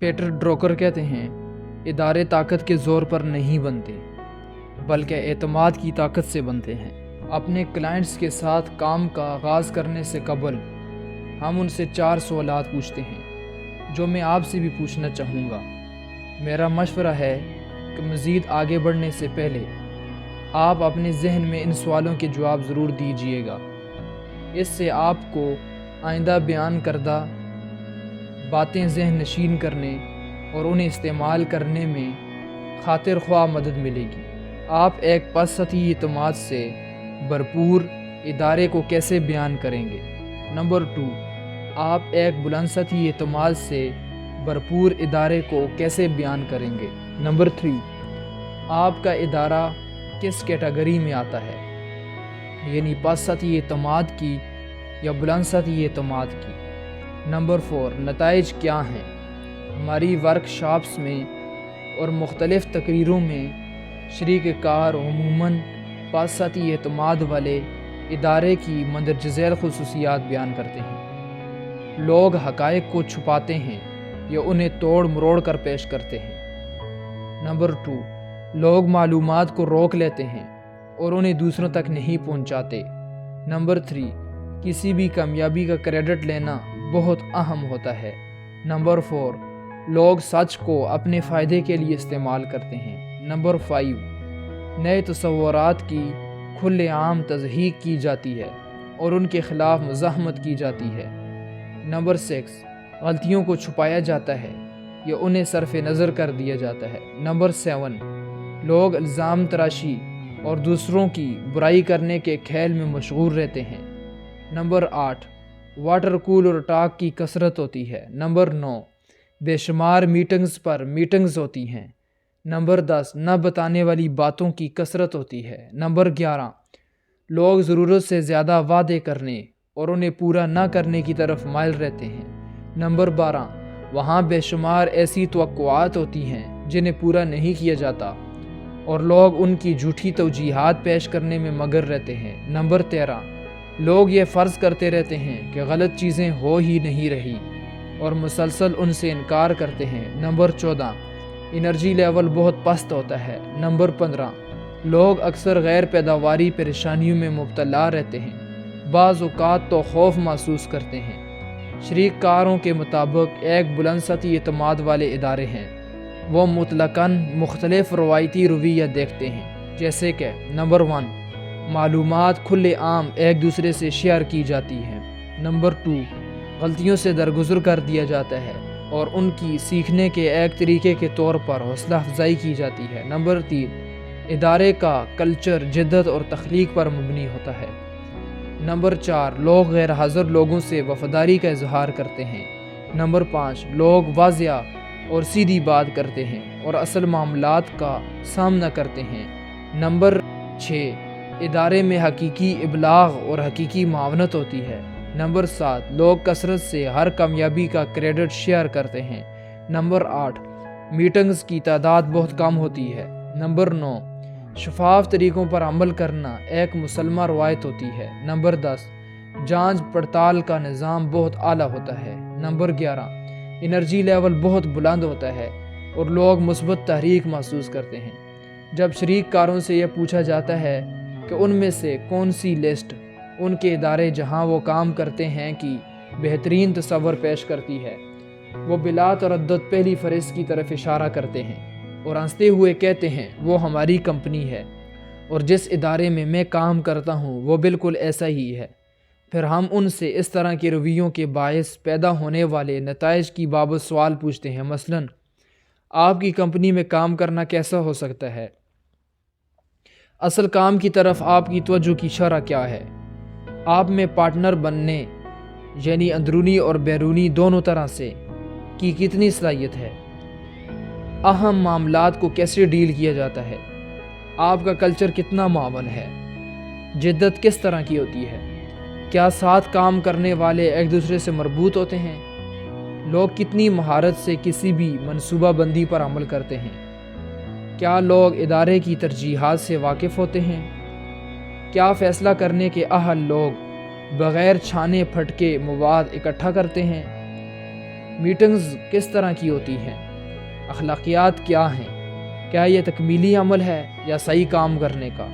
Peter ڈروکر کہتے ہیں، ادارے طاقت کے زور پر نہیں بنتے بلکہ اعتماد کی طاقت سے بنتے ہیں۔ اپنے کلائنٹس کے ساتھ کام کا آغاز کرنے سے قبل ہم ان سے 4 سوالات پوچھتے ہیں جو میں آپ سے بھی پوچھنا چاہوں گا۔ میرا مشورہ ہے کہ مزید آگے بڑھنے سے پہلے آپ اپنے ذہن میں ان سوالوں کے جواب ضرور دیجیے گا۔ اس سے آپ کو آئندہ بیان کردہ باتیں ذہن نشین کرنے اور انہیں استعمال کرنے میں خاطر خواہ مدد ملے گی۔ آپ ایک پس سطحی اعتماد سے بھرپور ادارے کو کیسے بیان کریں گے؟ نمبر 2، آپ ایک بلند سطحی اعتماد سے بھرپور ادارے کو کیسے بیان کریں گے؟ نمبر 3، آپ کا ادارہ کس کیٹیگری میں آتا ہے، یعنی پس سطحی اعتماد کی یا بلند سطحی اعتماد کی؟ نمبر 4، نتائج کیا ہیں؟ ہماری ورکشاپس میں اور مختلف تقریروں میں شریک کار عموماً پس سطحی اعتماد والے ادارے کی مندرجہ ذیل خصوصیات بیان کرتے ہیں۔ لوگ حقائق کو چھپاتے ہیں یا انہیں توڑ مروڑ کر پیش کرتے ہیں۔ نمبر 2، لوگ معلومات کو روک لیتے ہیں اور انہیں دوسروں تک نہیں پہنچاتے۔ نمبر 3، کسی بھی کامیابی کا کریڈٹ لینا بہت اہم ہوتا ہے۔ نمبر 4، لوگ سچ کو اپنے فائدے کے لیے استعمال کرتے ہیں۔ نمبر 5، نئے تصورات کی کھلے عام تصحیح کی جاتی ہے اور ان کے خلاف مزاحمت کی جاتی ہے۔ نمبر 6، غلطیوں کو چھپایا جاتا ہے یا انہیں صرف نظر کر دیا جاتا ہے۔ نمبر 7، لوگ الزام تراشی اور دوسروں کی برائی کرنے کے کھیل میں مشغول رہتے ہیں۔ نمبر 8، واٹر کولر ٹاک کی کثرت ہوتی ہے۔ نمبر 9، بے شمار میٹنگز پر میٹنگز ہوتی ہیں۔ نمبر 10، نہ بتانے والی باتوں کی کثرت ہوتی ہے۔ نمبر 11، لوگ ضرورت سے زیادہ وعدے کرنے اور انہیں پورا نہ کرنے کی طرف مائل رہتے ہیں۔ نمبر 12، وہاں بے شمار ایسی توقعات ہوتی ہیں جنہیں پورا نہیں کیا جاتا اور لوگ ان کی جھوٹی توجیہات پیش کرنے میں مگن رہتے ہیں۔ نمبر 13، لوگ یہ فرض کرتے رہتے ہیں کہ غلط چیزیں ہو ہی نہیں رہی اور مسلسل ان سے انکار کرتے ہیں۔ نمبر 14، انرجی لیول بہت پست ہوتا ہے۔ نمبر 15، لوگ اکثر غیر پیداواری پریشانیوں میں مبتلا رہتے ہیں، بعض اوقات تو خوف محسوس کرتے ہیں۔ شریک کاروں کے مطابق ایک بلند سطحی اعتماد والے ادارے ہیں۔ وہ مطلقاً مختلف روایتی رویہ دیکھتے ہیں، جیسے کہ نمبر 1، معلومات کھلے عام ایک دوسرے سے شیئر کی جاتی ہیں۔ نمبر 2، غلطیوں سے درگزر کر دیا جاتا ہے اور ان کی سیکھنے کے ایک طریقے کے طور پر حوصلہ افزائی کی جاتی ہے۔ نمبر 3، ادارے کا کلچر جدت اور تخلیق پر مبنی ہوتا ہے۔ نمبر 4، لوگ غیر حاضر لوگوں سے وفاداری کا اظہار کرتے ہیں۔ نمبر 5، لوگ واضح اور سیدھی بات کرتے ہیں اور اصل معاملات کا سامنا کرتے ہیں۔ نمبر 6، ادارے میں حقیقی ابلاغ اور حقیقی معاونت ہوتی ہے۔ نمبر 7، لوگ کثرت سے ہر کامیابی کا کریڈٹ شیئر کرتے ہیں۔ نمبر 8، میٹنگز کی تعداد بہت کم ہوتی ہے۔ نمبر 9، شفاف طریقوں پر عمل کرنا ایک مسلمہ روایت ہوتی ہے۔ نمبر 10، جانچ پڑتال کا نظام بہت اعلیٰ ہوتا ہے۔ نمبر 11، انرجی لیول بہت بلند ہوتا ہے اور لوگ مثبت تحریک محسوس کرتے ہیں۔ جب شریک کاروں سے یہ پوچھا جاتا ہے کہ ان میں سے کون سی لسٹ ان کے ادارے جہاں وہ کام کرتے ہیں کی بہترین تصور پیش کرتی ہے، وہ بلا تردد پہلی فہرست کی طرف اشارہ کرتے ہیں اور ہنستے ہوئے کہتے ہیں وہ ہماری کمپنی ہے اور جس ادارے میں میں کام کرتا ہوں وہ بالکل ایسا ہی ہے۔ پھر ہم ان سے اس طرح کے رویوں کے باعث پیدا ہونے والے نتائج کی بابت سوال پوچھتے ہیں، مثلاً آپ کی کمپنی میں کام کرنا کیسا ہو سکتا ہے؟ اصل کام کی طرف آپ کی توجہ کی شرح کیا ہے؟ آپ میں پارٹنر بننے یعنی اندرونی اور بیرونی دونوں طرح سے کی کتنی صلاحیت ہے؟ اہم معاملات کو کیسے ڈیل کیا جاتا ہے؟ آپ کا کلچر کتنا معاون ہے؟ جدت کس طرح کی ہوتی ہے؟ کیا ساتھ کام کرنے والے ایک دوسرے سے مربوط ہوتے ہیں؟ لوگ کتنی مہارت سے کسی بھی منصوبہ بندی پر عمل کرتے ہیں؟ کیا لوگ ادارے کی ترجیحات سے واقف ہوتے ہیں؟ کیا فیصلہ کرنے کے اہل لوگ بغیر چھانے پھٹکے مواد اکٹھا کرتے ہیں؟ میٹنگز کس طرح کی ہوتی ہیں؟ اخلاقیات کیا ہیں؟ کیا یہ تکمیلی عمل ہے یا صحیح کام کرنے کا؟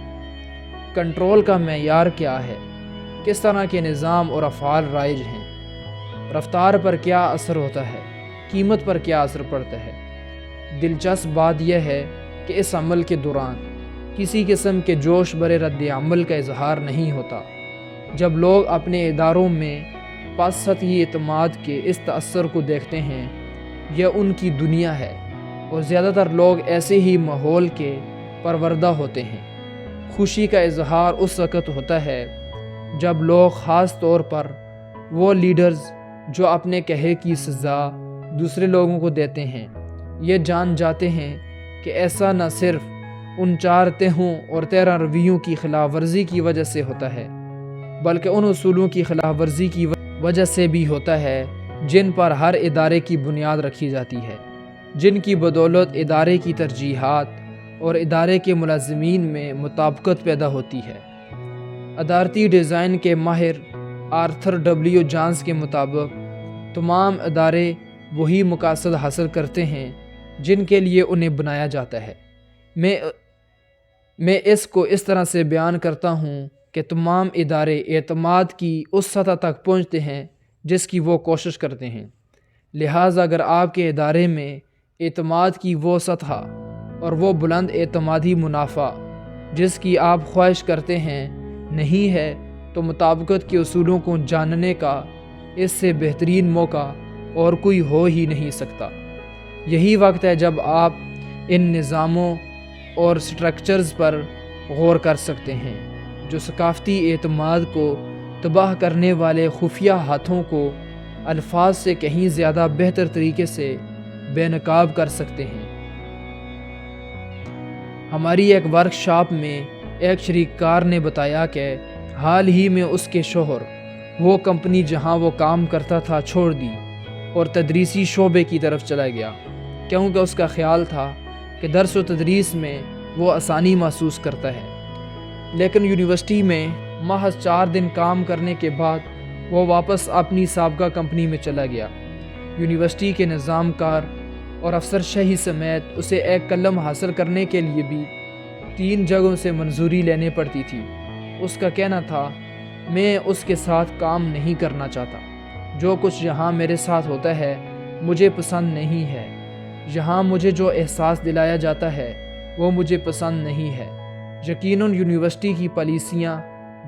کنٹرول کا معیار کیا ہے؟ کس طرح کے نظام اور افعال رائج ہیں؟ رفتار پر کیا اثر ہوتا ہے؟ قیمت پر کیا اثر پڑتا ہے؟ دلچسپ بات یہ ہے کہ اس عمل کے دوران کسی قسم کے جوش برے رد عمل کا اظہار نہیں ہوتا۔ جب لوگ اپنے اداروں میں پس سطحی اعتماد کے اس تأثر کو دیکھتے ہیں، یہ ان کی دنیا ہے، اور زیادہ تر لوگ ایسے ہی ماحول کے پروردہ ہوتے ہیں۔ خوشی کا اظہار اس وقت ہوتا ہے جب لوگ، خاص طور پر وہ لیڈرز جو اپنے کہے کی سزا دوسرے لوگوں کو دیتے ہیں، یہ جان جاتے ہیں کہ ایسا نہ صرف ان 4 تہوں اور 13 رویوں کی خلاف ورزی کی وجہ سے ہوتا ہے، بلکہ ان اصولوں کی خلاف ورزی کی وجہ سے بھی ہوتا ہے جن پر ہر ادارے کی بنیاد رکھی جاتی ہے، جن کی بدولت ادارے کی ترجیحات اور ادارے کے ملازمین میں مطابقت پیدا ہوتی ہے۔ ادارتی ڈیزائن کے ماہر آرتھر ڈبلیو جانز کے مطابق تمام ادارے وہی مقاصد حاصل کرتے ہیں جن کے لیے انہیں بنایا جاتا ہے۔ میں اس کو اس طرح سے بیان کرتا ہوں کہ تمام ادارے اعتماد کی اس سطح تک پہنچتے ہیں جس کی وہ کوشش کرتے ہیں۔ لہٰذا اگر آپ کے ادارے میں اعتماد کی وہ سطح اور وہ بلند اعتمادی منافع جس کی آپ خواہش کرتے ہیں نہیں ہے، تو مطابقت کے اصولوں کو جاننے کا اس سے بہترین موقع اور کوئی ہو ہی نہیں سکتا۔ یہی وقت ہے جب آپ ان نظاموں اور سٹرکچرز پر غور کر سکتے ہیں جو ثقافتی اعتماد کو تباہ کرنے والے خفیہ ہاتھوں کو الفاظ سے کہیں زیادہ بہتر طریقے سے بے نقاب کر سکتے ہیں۔ ہماری ایک ورکشاپ میں ایک شریک کار نے بتایا کہ حال ہی میں اس کے شوہر وہ کمپنی جہاں وہ کام کرتا تھا چھوڑ دی اور تدریسی شعبے کی طرف چلا گیا، کیونکہ اس کا خیال تھا کہ درس و تدریس میں وہ آسانی محسوس کرتا ہے۔ لیکن یونیورسٹی میں محض 4 دن کام کرنے کے بعد وہ واپس اپنی سابقہ کمپنی میں چلا گیا۔ یونیورسٹی کے نظام کار اور افسر شاہی سمیت اسے ایک قلم حاصل کرنے کے لیے بھی 3 جگہوں سے منظوری لینے پڑتی تھی۔ اس کا کہنا تھا، میں اس کے ساتھ کام نہیں کرنا چاہتا۔ جو کچھ یہاں میرے ساتھ ہوتا ہے مجھے پسند نہیں ہے۔ یہاں مجھے جو احساس دلایا جاتا ہے وہ مجھے پسند نہیں ہے۔ یقیناً یونیورسٹی کی پالیسیاں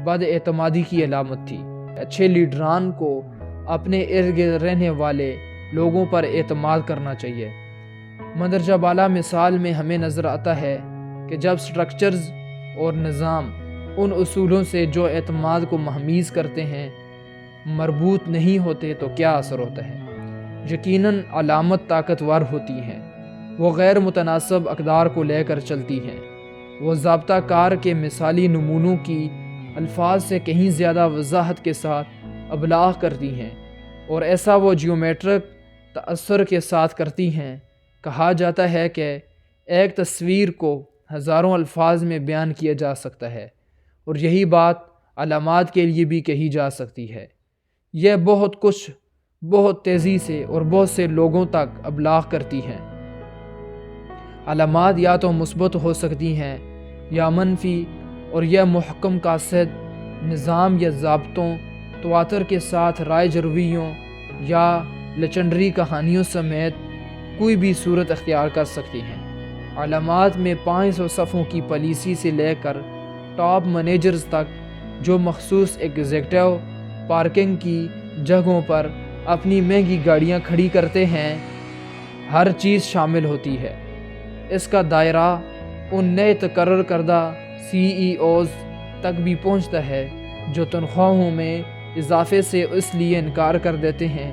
بد اعتمادی کی علامت تھی۔ اچھے لیڈران کو اپنے ارد گرد رہنے والے لوگوں پر اعتماد کرنا چاہیے۔ مندرجہ بالا مثال میں ہمیں نظر آتا ہے کہ جب سٹرکچرز اور نظام ان اصولوں سے جو اعتماد کو مہمیز کرتے ہیں مربوط نہیں ہوتے تو کیا اثر ہوتا ہے۔ یقیناً علامت طاقتور ہوتی ہیں، وہ غیر متناسب اقدار کو لے کر چلتی ہیں، وہ ضابطہ کار کے مثالی نمونوں کی الفاظ سے کہیں زیادہ وضاحت کے ساتھ ابلاغ کرتی ہیں، اور ایسا وہ جیومیٹرک تأثر کے ساتھ کرتی ہیں۔ کہا جاتا ہے کہ ایک تصویر کو ہزاروں الفاظ میں بیان کیا جا سکتا ہے، اور یہی بات علامات کے لیے بھی کہی جا سکتی ہے۔ یہ بہت کچھ بہت تیزی سے اور بہت سے لوگوں تک ابلاغ کرتی ہیں۔ علامات یا تو مثبت ہو سکتی ہیں یا منفی، اور یہ محکم قاصد نظام یا ضابطوں، تواتر کے ساتھ رائج رویوں یا لچنڈری کہانیوں سمیت کوئی بھی صورت اختیار کر سکتی ہیں۔ علامات میں 500 صفوں کی پالیسی سے لے کر ٹاپ مینیجرز تک جو مخصوص ایگزیکٹو پارکنگ کی جگہوں پر اپنی مہنگی گاڑیاں کھڑی کرتے ہیں، ہر چیز شامل ہوتی ہے۔ اس کا دائرہ ان نئے تقرر کردہ CEOs تک بھی پہنچتا ہے جو تنخواہوں میں اضافے سے اس لیے انکار کر دیتے ہیں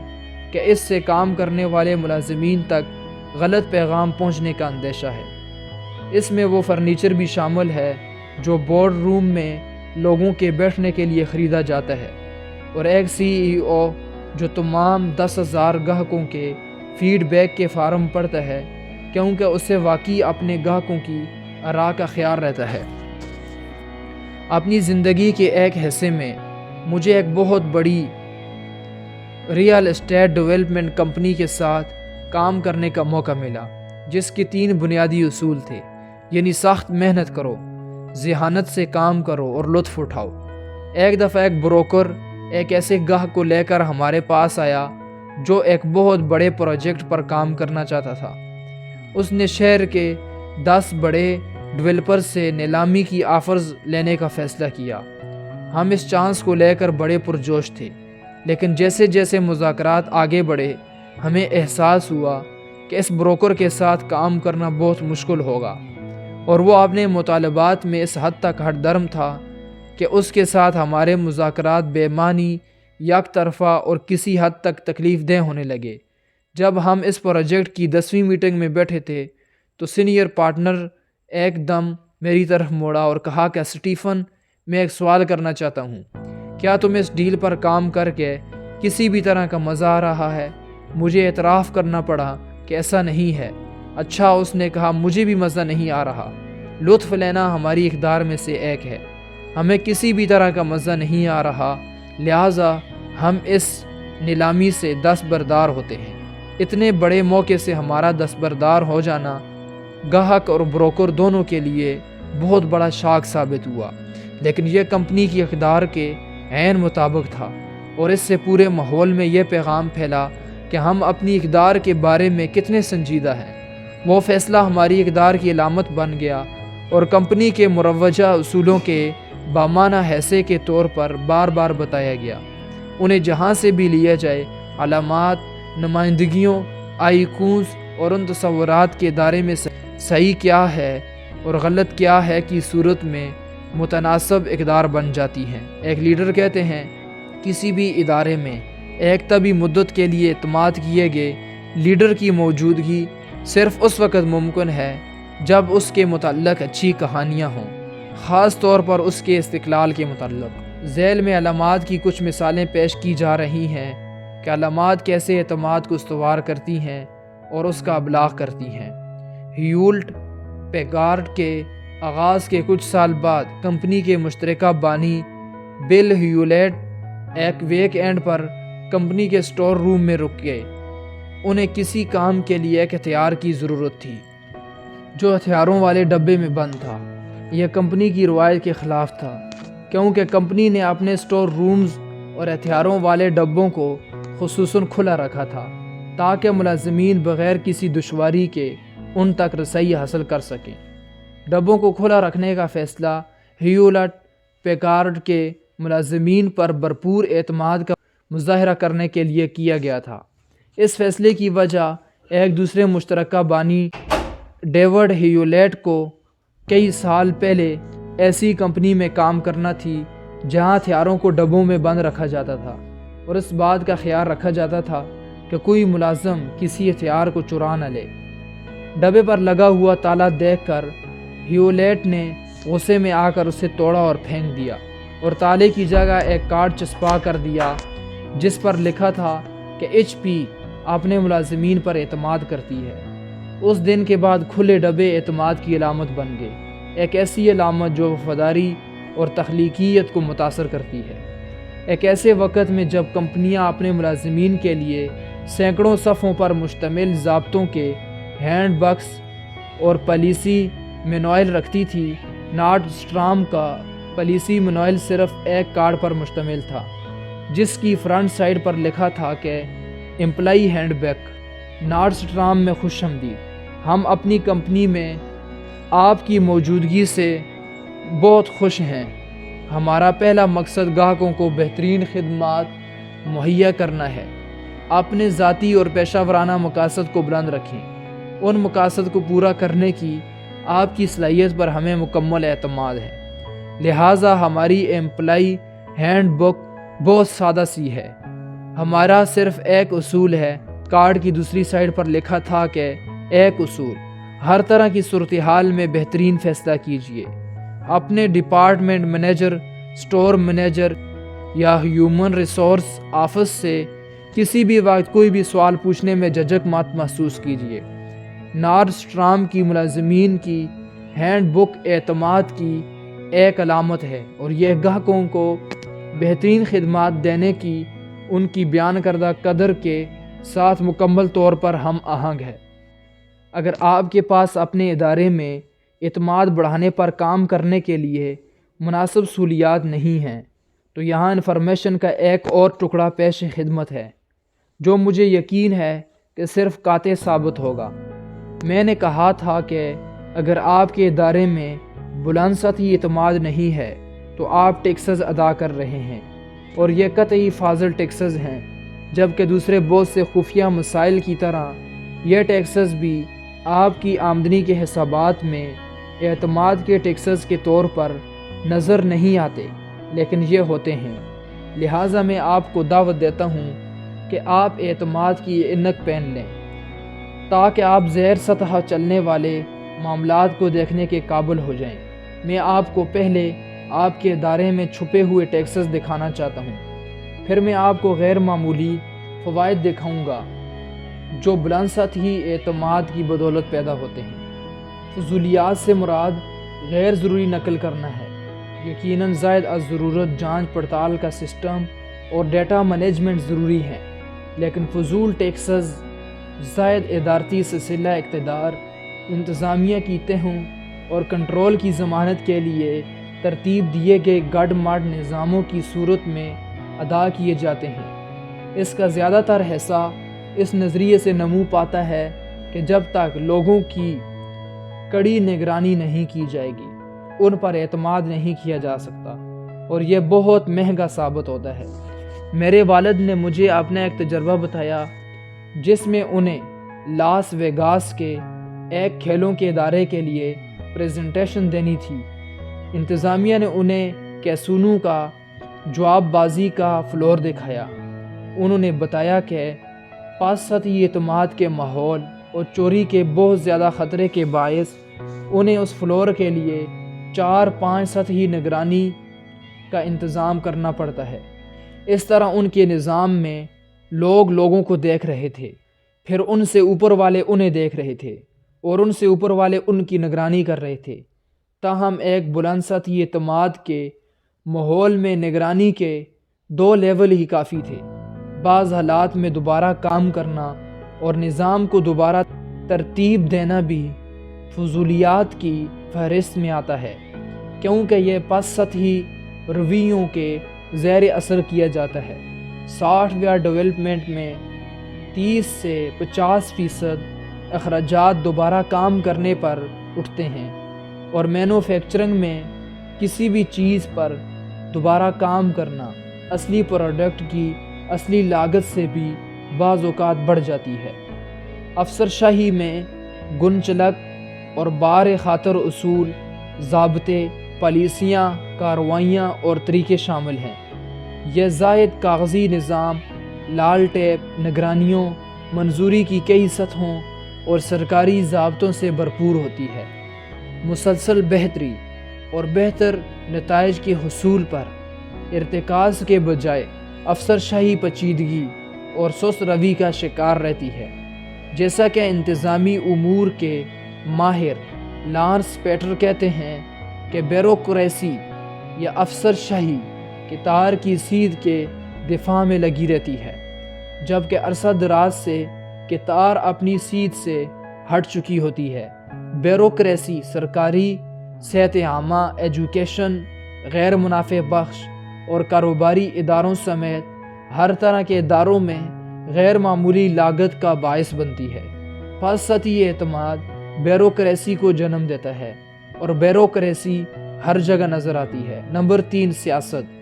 کہ اس سے کام کرنے والے ملازمین تک غلط پیغام پہنچنے کا اندیشہ ہے۔ اس میں وہ فرنیچر بھی شامل ہے جو بورڈ روم میں لوگوں کے بیٹھنے کے لیے خریدا جاتا ہے، اور ایک CEO جو تمام 10,000 گاہکوں کے فیڈ بیک کے فارم پڑھتا ہے کیونکہ اسے واقعی اپنے گاہکوں کی آراء کا خیال رہتا ہے۔ اپنی زندگی کے ایک حصے میں مجھے ایک بہت بڑی ریئل اسٹیٹ ڈیولپمنٹ کمپنی کے ساتھ کام کرنے کا موقع ملا، جس کے 3 بنیادی اصول تھے، یعنی سخت محنت کرو، ذہانت سے کام کرو اور لطف اٹھاؤ۔ ایک دفعہ ایک بروکر ایک ایسے گاہک کو لے کر ہمارے پاس آیا جو ایک بہت بڑے پروجیکٹ پر کام کرنا چاہتا تھا۔ اس نے شہر کے 10 بڑے ڈیولپرز سے نیلامی کی آفرز لینے کا فیصلہ کیا۔ ہم اس چانس کو لے کر بڑے پرجوش تھے، لیکن جیسے جیسے مذاکرات آگے بڑھے ہمیں احساس ہوا کہ اس بروکر کے ساتھ کام کرنا بہت مشکل ہوگا، اور وہ اپنے مطالبات میں اس حد تک ہٹ درم تھا کہ اس کے ساتھ ہمارے مذاکرات بے معنی، یک طرفہ اور کسی حد تک تکلیف دہ ہونے لگے۔ جب ہم اس پروجیکٹ کی 10ویں میٹنگ میں بیٹھے تھے تو سینئر پارٹنر ایک دم میری طرف موڑا اور کہا کہ اسٹیفن، میں ایک سوال کرنا چاہتا ہوں، کیا تمہیں اس ڈیل پر کام کر کے کسی بھی طرح کا مزہ آ رہا ہے؟ مجھے اعتراف کرنا پڑا کہ ایسا نہیں ہے۔ اچھا، اس نے کہا، مجھے بھی مزہ نہیں آ رہا۔ لطف لینا ہماری اقدار میں سے ایک ہے، ہمیں کسی بھی طرح کا مزہ نہیں آ رہا، لہٰذا ہم اس نیلامی سے دستبردار ہوتے ہیں۔ اتنے بڑے موقع سے ہمارا دستبردار ہو جانا گاہک اور بروکر دونوں کے لیے بہت بڑا شاک ثابت ہوا، لیکن یہ کمپنی کی اقدار کے عین مطابق تھا، اور اس سے پورے ماحول میں یہ پیغام پھیلا کہ ہم اپنی اقدار کے بارے میں کتنے سنجیدہ ہیں۔ وہ فیصلہ ہماری اقدار کی علامت بن گیا اور کمپنی کے مروجہ اصولوں کے بامانہ حصے کے طور پر بار بار بتایا گیا۔ انہیں جہاں سے بھی لیا جائے، علامات، نمائندگیوں، آئیکونز اور ان تصورات کے دائرے میں صحیح کیا ہے اور غلط کیا ہے کی صورت میں متناسب اقدار بن جاتی ہیں۔ ایک لیڈر کہتے ہیں، کسی بھی ادارے میں ایک طویل مدت کے لیے اعتماد کیے گئے لیڈر کی موجودگی صرف اس وقت ممکن ہے جب اس کے متعلق اچھی کہانیاں ہوں، خاص طور پر اس کے استقلال کے متعلق۔ ذیل میں علامات کی کچھ مثالیں پیش کی جا رہی ہیں کہ علامات کیسے اعتماد کو استوار کرتی ہیں اور اس کا ابلاغ کرتی ہیں۔ ہیولٹ پیکارڈ کے آغاز کے کچھ سال بعد کمپنی کے مشترکہ بانی بل ہیولیٹ ایک ویک اینڈ پر کمپنی کے سٹور روم میں رک گئے۔ انہیں کسی کام کے لیے ایک ہتھیار کی ضرورت تھی جو ہتھیاروں والے ڈبے میں بند تھا۔ یہ کمپنی کی روایت کے خلاف تھا، کیونکہ کمپنی نے اپنے سٹور رومز اور ہتھیاروں والے ڈبوں کو خصوصاً کھلا رکھا تھا تاکہ ملازمین بغیر کسی دشواری کے ان تک رسائی حاصل کر سکیں۔ ڈبوں کو کھلا رکھنے کا فیصلہ ہیولٹ پیکارڈ کے ملازمین پر بھرپور اعتماد کا مظاہرہ کرنے کے لیے کیا گیا تھا۔ اس فیصلے کی وجہ ایک دوسرے مشترکہ بانی ڈیوڈ ہیولیٹ کو کئی سال پہلے ایسی کمپنی میں کام کرنا تھی جہاں ہتھیاروں کو ڈبوں میں بند رکھا جاتا تھا، اور اس بات کا خیال رکھا جاتا تھا کہ کوئی ملازم کسی ہتھیار کو چرا نہ لے۔ ڈبے پر لگا ہوا تالا دیکھ کر ہیولیٹ نے غصے میں آ کر اسے توڑا اور پھینک دیا، اور تالے کی جگہ ایک کارڈ چسپا کر دیا جس پر لکھا تھا کہ ایچ پی اپنے ملازمین پر اعتماد کرتی ہے۔ اس دن کے بعد کھلے ڈبے اعتماد کی علامت بن گئے، ایک ایسی علامت جو وفاداری اور تخلیقیت کو متاثر کرتی ہے۔ ایک ایسے وقت میں جب کمپنیاں اپنے ملازمین کے لیے سینکڑوں صفحوں پر مشتمل ضابطوں کے ہینڈ بکس اور پالیسی مینوئل رکھتی تھی، نارڈ اسٹرام کا پالیسی مینوئل صرف ایک کارڈ پر مشتمل تھا جس کی فرنٹ سائڈ پر لکھا تھا کہ امپلائی ہینڈ بک۔ نارڈ اسٹرام میں خوش آمدید، ہم اپنی کمپنی میں آپ کی موجودگی سے بہت خوش ہیں۔ ہمارا پہلا مقصد گاہکوں کو بہترین خدمات مہیا کرنا ہے۔ اپنے ذاتی اور پیشہ ورانہ مقاصد کو بلند رکھیں۔ ان مقاصد کو پورا کرنے کی آپ کی صلاحیت پر ہمیں مکمل اعتماد ہے، لہٰذا ہماری امپلائی ہینڈ بک بہت سادہ سی ہے۔ ہمارا صرف ایک اصول ہے۔ کارڈ کی دوسری سائڈ پر لکھا تھا کہ ایک اصول، ہر طرح کی صورتحال میں بہترین فیصلہ کیجیے۔ اپنے ڈپارٹمنٹ منیجر، سٹور منیجر یا ہیومن ریسورس آفس سے کسی بھی وقت کوئی بھی سوال پوچھنے میں جھجک مت محسوس کیجیے۔ نارڈ اسٹرام کی ملازمین کی ہینڈ بک اعتماد کی ایک علامت ہے، اور یہ گاہکوں کو بہترین خدمات دینے کی ان کی بیان کردہ قدر کے ساتھ مکمل طور پر ہم آہنگ ہے۔ اگر آپ کے پاس اپنے ادارے میں اعتماد بڑھانے پر کام کرنے کے لیے مناسب سہولیات نہیں ہیں تو یہاں انفارمیشن کا ایک اور ٹکڑا پیش خدمت ہے جو مجھے یقین ہے کہ صرف قاطع ثابت ہوگا۔ میں نے کہا تھا کہ اگر آپ کے ادارے میں بلند سطحی اعتماد نہیں ہے تو آپ ٹیکسز ادا کر رہے ہیں اور یہ قطعی فاضل ٹیکسز ہیں، جبکہ دوسرے بہت سے خفیہ مسائل کی طرح یہ ٹیکسز بھی آپ کی آمدنی کے حسابات میں اعتماد کے ٹیکسز کے طور پر نظر نہیں آتے، لیکن یہ ہوتے ہیں۔ لہٰذا میں آپ کو دعوت دیتا ہوں کہ آپ اعتماد کی اینک پہن لیں تاکہ آپ زیر سطح چلنے والے معاملات کو دیکھنے کے قابل ہو جائیں۔ میں آپ کو پہلے آپ کے ادارے میں چھپے ہوئے ٹیکسز دکھانا چاہتا ہوں، پھر میں آپ کو غیر معمولی فوائد دکھاؤں گا جو بلند سطحی اعتماد کی بدولت پیدا ہوتے ہیں۔ فضولیات سے مراد غیر ضروری نقل کرنا ہے۔ یقیناً زائد از ضرورت جانچ پڑتال کا سسٹم اور ڈیٹا مینجمنٹ ضروری ہے، لیکن فضول ٹیکسز، زائد ادارتی سلسلہ اقتدار، انتظامیہ کی تہوں اور کنٹرول کی ضمانت کے لیے ترتیب دیے گئے گڈ ماڈ نظاموں کی صورت میں ادا کیے جاتے ہیں۔ اس کا زیادہ تر حصہ اس نظریے سے نمو پاتا ہے کہ جب تک لوگوں کی کڑی نگرانی نہیں کی جائے گی ان پر اعتماد نہیں کیا جا سکتا، اور یہ بہت مہنگا ثابت ہوتا ہے۔ میرے والد نے مجھے اپنا ایک تجربہ بتایا جس میں انہیں لاس ویگاس کے ایک کھیلوں کے ادارے کے لیے پریزنٹیشن دینی تھی۔ انتظامیہ نے انہیں کیسینو کا جواب بازی کا فلور دکھایا۔ انہوں نے بتایا کہ پاس سطحی اعتماد کے ماحول اور چوری کے بہت زیادہ خطرے کے باعث انہیں اس فلور کے لیے 4-5 سطحی نگرانی کا انتظام کرنا پڑتا ہے۔ اس طرح ان کے نظام میں لوگ لوگوں کو دیکھ رہے تھے، پھر ان سے اوپر والے انہیں دیکھ رہے تھے اور ان سے اوپر والے ان کی نگرانی کر رہے تھے۔ تاہم ایک بلند سطحی اعتماد کے ماحول میں نگرانی کے 2 لیول ہی کافی تھے۔ بعض حالات میں دوبارہ کام کرنا اور نظام کو دوبارہ ترتیب دینا بھی فضولیات کی فہرست میں آتا ہے، کیونکہ یہ پس سطحی رویوں کے زیر اثر کیا جاتا ہے۔ سافٹ ویئر ڈیولپمنٹ میں 30 سے 50% اخراجات دوبارہ کام کرنے پر اٹھتے ہیں، اور مینوفیکچرنگ میں کسی بھی چیز پر دوبارہ کام کرنا اصلی پروڈکٹ کی اصلی لاگت سے بھی بعض اوقات بڑھ جاتی ہے۔ افسر شاہی میں گنچلک اور بار خاطر اصول، ضابطے، پالیسیاں، کارروائیاں اور طریقے شامل ہیں۔ یہ زائد کاغذی نظام، لال ٹیپ، نگرانیوں، منظوری کی کئی سطحوں اور سرکاری ضابطوں سے بھرپور ہوتی ہے۔ مسلسل بہتری اور بہتر نتائج کے حصول پر ارتکاز کے بجائے افسر شاہی پیچیدگی اور سست روی کا شکار رہتی ہے، جیسا کہ انتظامی امور کے ماہر لارنس پیٹر کہتے ہیں کہ بیوروکریسی یا افسر شاہی کتار کی سیدھ کے دفاع میں لگی رہتی ہے، جبکہ عرصہ دراز سے کتار اپنی سیدھ سے ہٹ چکی ہوتی ہے۔ بیوروکریسی سرکاری، صحت عامہ، ایجوکیشن، غیر منافع بخش اور کاروباری اداروں سمیت ہر طرح کے اداروں میں غیر معمولی لاگت کا باعث بنتی ہے۔ پس سطحی اعتماد بیوروکریسی کو جنم دیتا ہے، اور بیوروکریسی ہر جگہ نظر آتی ہے۔ نمبر 3، سیاست۔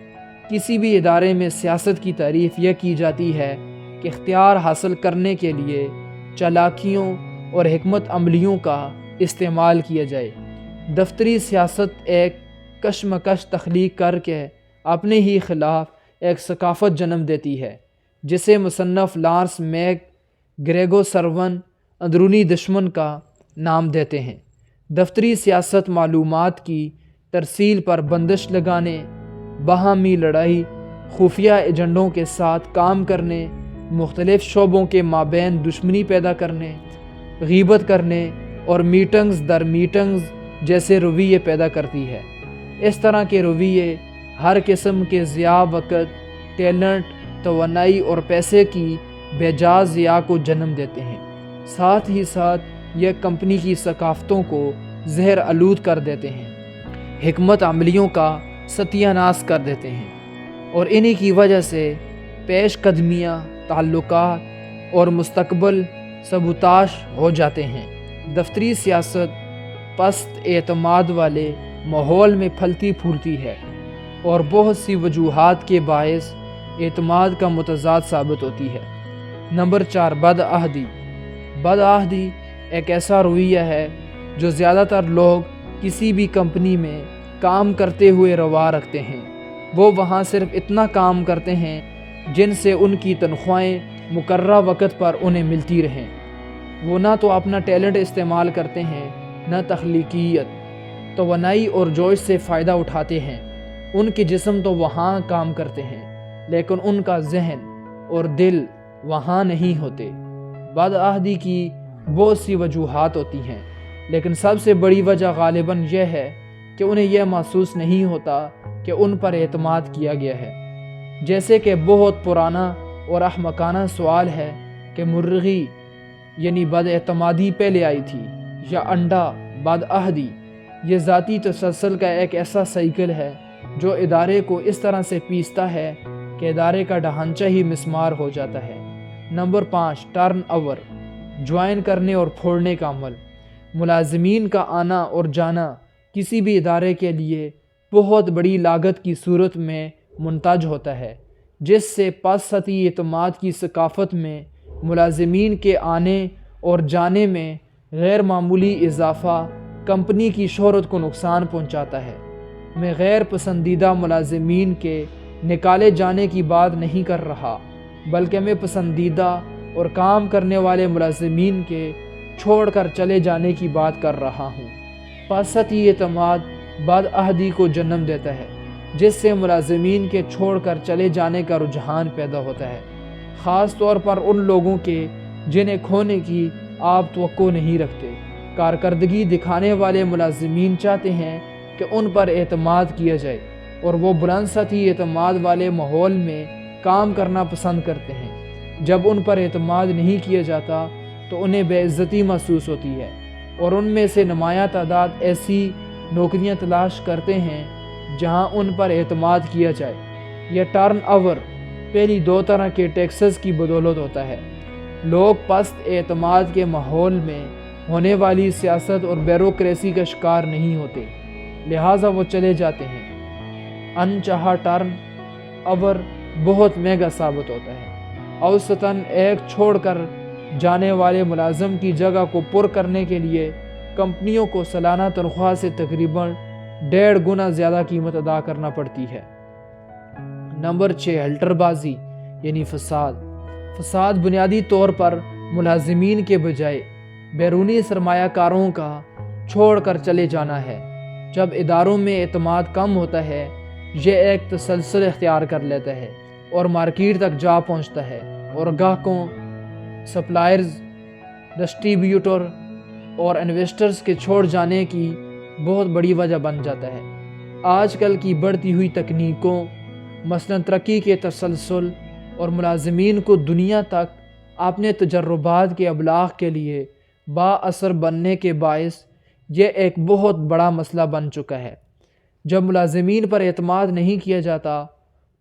کسی بھی ادارے میں سیاست کی تعریف یہ کی جاتی ہے کہ اختیار حاصل کرنے کے لیے چالاکیوں اور حکمت عملیوں کا استعمال کیا جائے۔ دفتری سیاست ایک کشمکش تخلیق کر کے اپنے ہی خلاف ایک ثقافت جنم دیتی ہے، جسے مصنف لارنس میک گریگو سرون اندرونی دشمن کا نام دیتے ہیں۔ دفتری سیاست معلومات کی ترسیل پر بندش لگانے، باہمی لڑائی، خفیہ ایجنڈوں کے ساتھ کام کرنے، مختلف شعبوں کے مابین دشمنی پیدا کرنے، غیبت کرنے اور میٹنگز در میٹنگز جیسے رویے پیدا کرتی ہے۔ اس طرح کے رویے ہر قسم کے ضیاع وقت، ٹیلنٹ توانائی اور پیسے کی بے جا ضیاع کو جنم دیتے ہیں۔ ساتھ ہی ساتھ یہ کمپنی کی ثقافتوں کو زہر آلود کر دیتے ہیں، حکمت عملیوں کا ستیہ ناش کر دیتے ہیں، اور انہی کی وجہ سے پیش قدمیاں، تعلقات اور مستقبل سبوتاش ہو جاتے ہیں۔ دفتری سیاست پست اعتماد والے ماحول میں پھلتی پھولتی ہے اور بہت سی وجوہات کے باعث اعتماد کا متضاد ثابت ہوتی ہے۔ نمبر 4، بدعہدی۔ بدعہدی ایک ایسا رویہ ہے جو زیادہ تر لوگ کسی بھی کمپنی میں کام کرتے ہوئے روا رکھتے ہیں۔ وہ وہاں صرف اتنا کام کرتے ہیں جن سے ان کی تنخواہیں مقررہ وقت پر انہیں ملتی رہیں۔ وہ نہ تو اپنا ٹیلنٹ استعمال کرتے ہیں، نہ تخلیقیت، توانائی اور جوش سے فائدہ اٹھاتے ہیں۔ ان کے جسم تو وہاں کام کرتے ہیں، لیکن ان کا ذہن اور دل وہاں نہیں ہوتے۔ بدعہدی کی بہت سی وجوہات ہوتی ہیں، لیکن سب سے بڑی وجہ غالباً یہ ہے کہ انہیں یہ محسوس نہیں ہوتا کہ ان پر اعتماد کیا گیا ہے۔ جیسے کہ بہت پرانا اور احمقانہ سوال ہے کہ مرغی یعنی بد اعتمادی پہلے آئی تھی یا انڈا بدعہدی؟ یہ ذاتی تسلسل کا ایک ایسا سائیکل ہے جو ادارے کو اس طرح سے پیستا ہے کہ ادارے کا ڈھانچہ ہی مسمار ہو جاتا ہے۔ نمبر 5، ٹرن اوور، جوائن کرنے اور پھوڑنے کا عمل۔ ملازمین کا آنا اور جانا کسی بھی ادارے کے لیے بہت بڑی لاگت کی صورت میں منتج ہوتا ہے، جس سے پس سطحی اعتماد کی ثقافت میں ملازمین کے آنے اور جانے میں غیر معمولی اضافہ کمپنی کی شہرت کو نقصان پہنچاتا ہے۔ میں غیر پسندیدہ ملازمین کے نکالے جانے کی بات نہیں کر رہا، بلکہ میں پسندیدہ اور کام کرنے والے ملازمین کے چھوڑ کر چلے جانے کی بات کر رہا ہوں۔ پس سطحی اعتماد بدعہدی کو جنم دیتا ہے، جس سے ملازمین کے چھوڑ کر چلے جانے کا رجحان پیدا ہوتا ہے، خاص طور پر ان لوگوں کے جنہیں کھونے کی آپ توقع نہیں رکھتے۔ کارکردگی دکھانے والے ملازمین چاہتے ہیں کہ ان پر اعتماد کیا جائے، اور وہ بلند سطحی اعتماد والے ماحول میں کام کرنا پسند کرتے ہیں۔ جب ان پر اعتماد نہیں کیا جاتا تو انہیں بے عزتی محسوس ہوتی ہے، اور ان میں سے نمایاں تعداد ایسی نوکریاں تلاش کرتے ہیں جہاں ان پر اعتماد کیا جائے۔ یہ ٹرن اوور پہلی 2 طرح کے ٹیکسز کی بدولت ہوتا ہے۔ لوگ پست اعتماد کے ماحول میں ہونے والی سیاست اور بیوروکریسی کا شکار نہیں ہوتے، لہٰذا وہ چلے جاتے ہیں۔ انچاہا ٹرن اوور بہت مہنگا ثابت ہوتا ہے۔ اوسطاً ایک چھوڑ کر جانے والے ملازم کی جگہ کو پر کرنے کے لیے کمپنیوں کو سالانہ تنخواہ سے تقریباً 1.5 گنا زیادہ قیمت ادا کرنا پڑتی ہے۔ نمبر 6، ہلٹر بازی یعنی فساد۔ فساد بنیادی طور پر ملازمین کے بجائے بیرونی سرمایہ کاروں کا چھوڑ کر چلے جانا ہے۔ جب اداروں میں اعتماد کم ہوتا ہے، یہ ایک تسلسل اختیار کر لیتا ہے اور مارکیٹ تک جا پہنچتا ہے، اور گاہکوں، سپلائرز، ڈسٹریبیوٹر اور انویسٹرز کے چھوڑ جانے کی بہت بڑی وجہ بن جاتا ہے۔ آج کل کی بڑھتی ہوئی تکنیکوں، مثلاً ترقی کے تسلسل اور ملازمین کو دنیا تک اپنے تجربات کے ابلاغ کے لیے با اثر بننے کے باعث یہ ایک بہت بڑا مسئلہ بن چکا ہے۔ جب ملازمین پر اعتماد نہیں کیا جاتا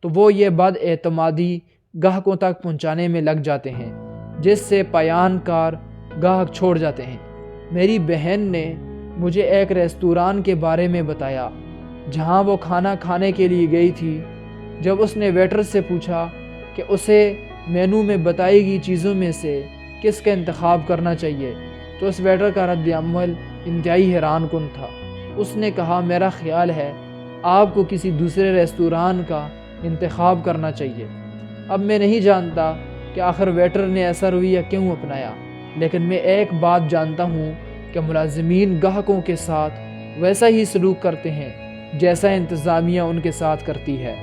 تو وہ یہ بد اعتمادی گاہکوں تک پہنچانے میں لگ جاتے ہیں، جس سے پایان کار گاہک چھوڑ جاتے ہیں۔ میری بہن نے مجھے ایک ریستوران کے بارے میں بتایا جہاں وہ کھانا کھانے کے لیے گئی تھی۔ جب اس نے ویٹر سے پوچھا کہ اسے مینو میں بتائی گئی چیزوں میں سے کس کا انتخاب کرنا چاہیے، تو اس ویٹر کا رد عمل انتہائی حیران کن تھا۔ اس نے کہا، میرا خیال ہے آپ کو کسی دوسرے ریستوران کا انتخاب کرنا چاہیے۔ اب میں نہیں جانتا کہ آخر ویٹر نے ایسا رویہ کیوں اپنایا، لیکن میں ایک بات جانتا ہوں کہ ملازمین گاہکوں کے ساتھ ویسا ہی سلوک کرتے ہیں جیسا انتظامیہ ان کے ساتھ کرتی ہے۔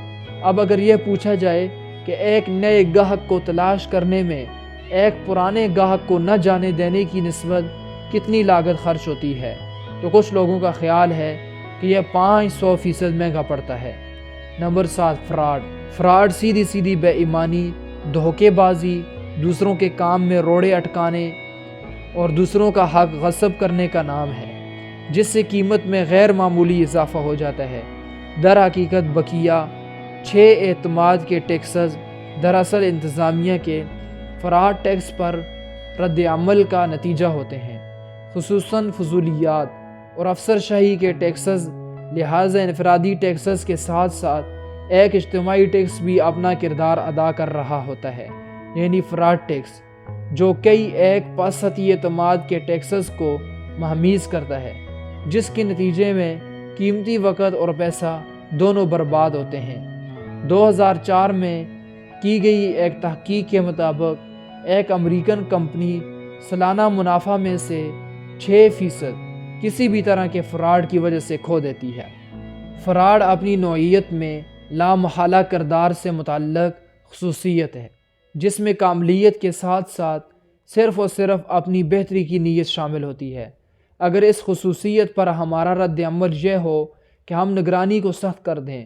اب اگر یہ پوچھا جائے کہ ایک نئے گاہک کو تلاش کرنے میں ایک پرانے گاہک کو نہ جانے دینے کی نسبت کتنی لاگت خرچ ہوتی ہے، تو کچھ لوگوں کا خیال ہے کہ یہ 500% مہنگا پڑتا ہے۔ Number 7، fraud. فراڈ سیدھی سیدھی بے ایمانی، دھوکے بازی، دوسروں کے کام میں روڑے اٹکانے اور دوسروں کا حق غصب کرنے کا نام ہے، جس سے قیمت میں غیر معمولی اضافہ ہو جاتا ہے۔ در حقیقت بقیہ 6 اعتماد کے ٹیکسز دراصل انتظامیہ کے فراڈ ٹیکس پر رد عمل کا نتیجہ ہوتے ہیں، خصوصاً فضولیات اور افسر شاہی کے ٹیکسز۔ لہٰذا انفرادی ٹیکسز کے ساتھ ساتھ ایک اجتماعی ٹیکس بھی اپنا کردار ادا کر رہا ہوتا ہے، یعنی فراڈ ٹیکس، جو کئی ایک پاسطی اعتماد کے ٹیکسز کو مہمیز کرتا ہے، جس کے نتیجے میں قیمتی وقت اور پیسہ دونوں برباد ہوتے ہیں۔ 2004 میں کی گئی ایک تحقیق کے مطابق ایک امریکن کمپنی سالانہ منافع میں سے 6% کسی بھی طرح کے فراڈ کی وجہ سے کھو دیتی ہے۔ فراڈ اپنی نوعیت میں لامحالہ کردار سے متعلق خصوصیت ہے، جس میں کاملیت کے ساتھ ساتھ صرف اور صرف اپنی بہتری کی نیت شامل ہوتی ہے۔ اگر اس خصوصیت پر ہمارا رد عمل یہ ہو کہ ہم نگرانی کو سخت کر دیں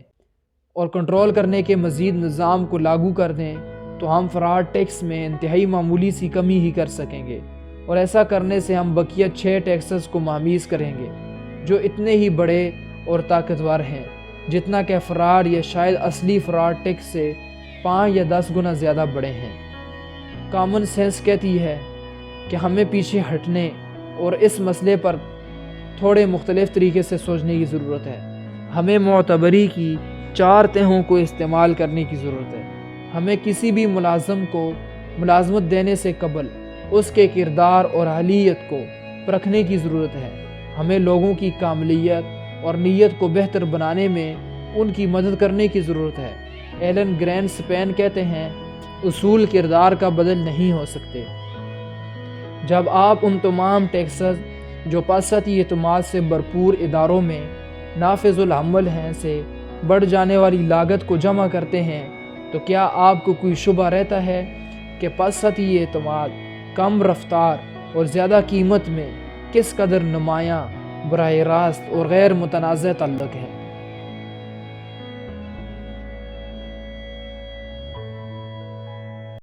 اور کنٹرول کرنے کے مزید نظام کو لاگو کر دیں، تو ہم فراڈ ٹیکس میں انتہائی معمولی سی کمی ہی کر سکیں گے، اور ایسا کرنے سے ہم بقیہ 6 ٹیکسز کو مہمیز کریں گے، جو اتنے ہی بڑے اور طاقتور ہیں جتنا کہ فراڈ یا شاید اصلی فراڈ ٹیکس سے 5 یا 10 گنا زیادہ بڑے ہیں۔ کامن سینس کہتی ہے کہ ہمیں پیچھے ہٹنے اور اس مسئلے پر تھوڑے مختلف طریقے سے سوچنے کی ضرورت ہے۔ ہمیں معتبری کی 4 تہوں کو استعمال کرنے کی ضرورت ہے۔ ہمیں کسی بھی ملازم کو ملازمت دینے سے قبل اس کے کردار اور اہلیت کو پرکھنے کی ضرورت ہے۔ ہمیں لوگوں کی کاملیت اور نیت کو بہتر بنانے میں ان کی مدد کرنے کی ضرورت ہے۔ ایلن گرین سپین کہتے ہیں، اصول کردار کا بدل نہیں ہو سکتے۔ جب آپ ان تمام ٹیکسز جو پاسطی اعتماد سے بھرپور اداروں میں نافذ العمل ہیں سے بڑھ جانے والی لاگت کو جمع کرتے ہیں، تو کیا آپ کو کوئی شبہ رہتا ہے کہ پاسطی اعتماد کم رفتار اور زیادہ قیمت میں کس قدر نمایاں، براہ راست اور غیر متنازع تعلق ہے؟